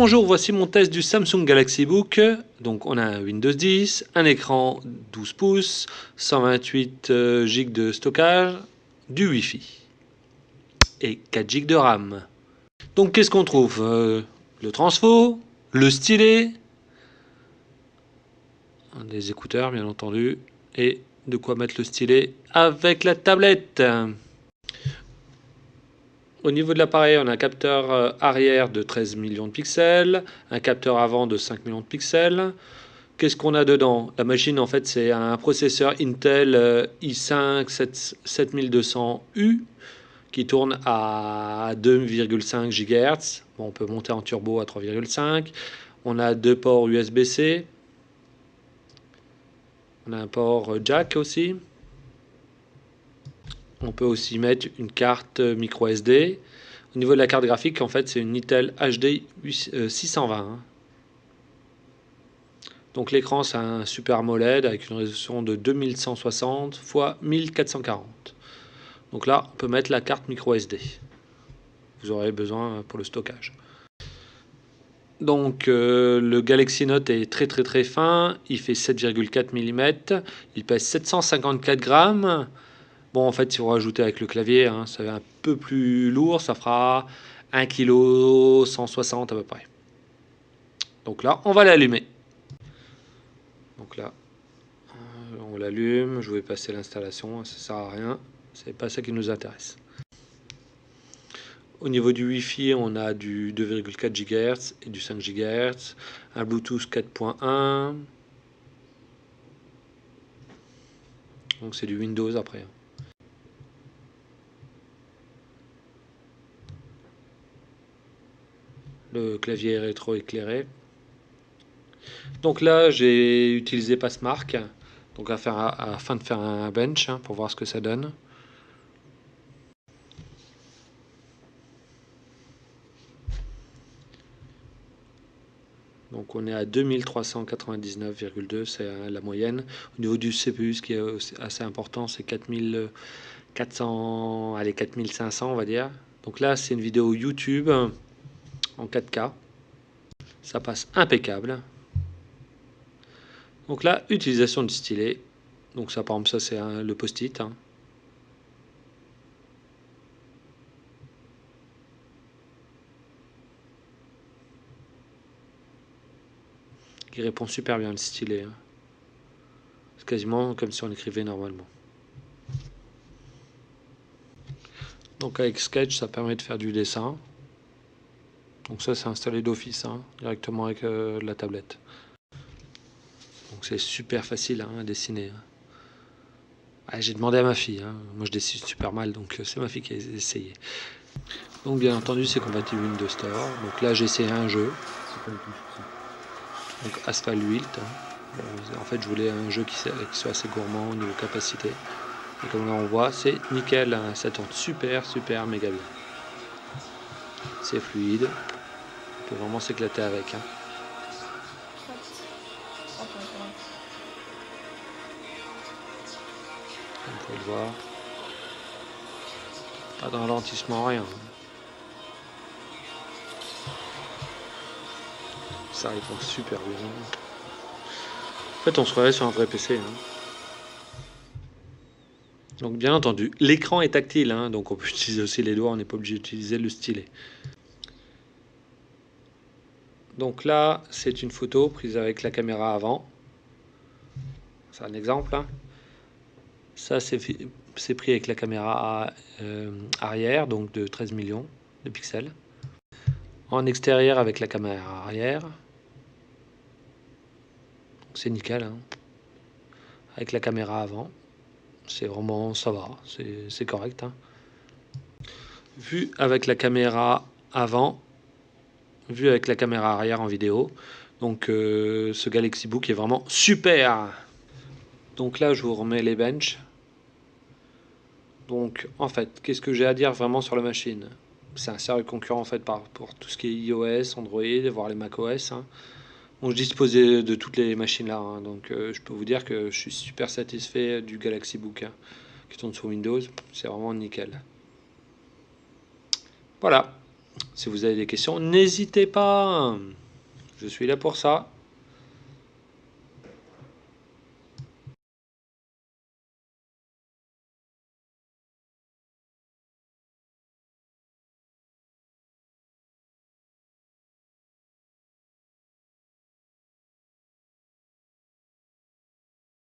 Bonjour, voici mon test du Samsung Galaxy Book. Donc on a un Windows 10, un écran 12 pouces, 128 Go de stockage, du Wi-Fi et 4 Go de RAM. Donc qu'est-ce qu'on trouve? Le transfo, le stylet, des écouteurs bien entendu, et de quoi mettre le stylet avec la tablette. Au niveau de l'appareil, on a un capteur arrière de 13 millions de pixels, un capteur avant de 5 millions de pixels. Qu'est-ce qu'on a dedans? La machine, en fait, c'est un processeur Intel i5 7200U qui tourne à 2,5 GHz. Bon, on peut monter en turbo à 3,5. On a deux ports USB-C. On a un port jack aussi. On peut aussi mettre une carte micro SD. Au niveau de la carte graphique, en fait, c'est une Intel HD 620. Donc l'écran, c'est un Super AMOLED avec une résolution de 2160 x 1440. Donc là, on peut mettre la carte micro SD. Vous aurez besoin pour le stockage. Donc le Galaxy Note est très fin. Il fait 7,4 mm. Il pèse 754 grammes. Bon, en fait, si vous rajoutez avec le clavier, ça va un peu plus lourd. Ça fera 1 kg 160 à peu près. Donc là, on va l'allumer. Donc là, on l'allume. Je vais passer l'installation. Ça sert à rien. C'est pas ça qui nous intéresse. Au niveau du Wi-Fi, on a du 2,4 GHz et du 5 GHz, un Bluetooth 4.1. Donc c'est du Windows après. Le clavier est rétro-éclairé. Donc là, j'ai utilisé Passmark donc afin de faire un bench pour voir ce que ça donne. Donc on est à 2399,2, c'est la moyenne. Au niveau du CPU, ce qui est assez important, c'est 4400, allez 4500 on va dire. Donc là, c'est une vidéo YouTube en 4K. Ça passe impeccable. Donc là, utilisation du stylet. Donc ça, par exemple, ça c'est le post-it. Qui répond super bien le stylet. C'est quasiment comme si on écrivait normalement. Donc avec Sketch, ça permet de faire du dessin. Donc ça, c'est installé d'office, directement avec la tablette. Donc c'est super facile à dessiner. J'ai demandé à ma fille. Moi, je dessine super mal, donc c'est ma fille qui a essayé. Donc bien entendu, c'est compatible Windows Store. Donc là, j'ai essayé un jeu. Donc Asphalt 8. En fait, je voulais un jeu qui soit assez gourmand au niveau capacité. Et comme là, on voit, c'est nickel. Ça tourne super méga bien. C'est fluide. On peut vraiment s'éclater avec. Comme vous pouvez le voir. Pas de ralentissement, rien. Ça répond super bien. En fait, on se croirait sur un vrai PC. Donc bien entendu, l'écran est tactile, donc on peut utiliser aussi les doigts, on n'est pas obligé d'utiliser le stylet. Donc là, c'est une photo prise avec la caméra avant. C'est un exemple. Ça, c'est pris avec la caméra arrière, donc de 13 millions de pixels. En extérieur avec la caméra arrière. C'est nickel. Avec la caméra avant. C'est vraiment, ça va, c'est correct. Vu avec la caméra avant, vu avec la caméra arrière en vidéo. Donc ce Galaxy Book est vraiment super. Donc là, je vous remets les benches. Donc en fait, qu'est-ce que j'ai à dire vraiment sur la machine? C'est un sérieux concurrent en fait pour tout ce qui est iOS, Android, voire les macOS. Bon, je dispose de toutes les machines là, donc je peux vous dire que je suis super satisfait du Galaxy Book qui tourne sur Windows. C'est vraiment nickel. Voilà. Si vous avez des questions, n'hésitez pas. Je suis là pour ça.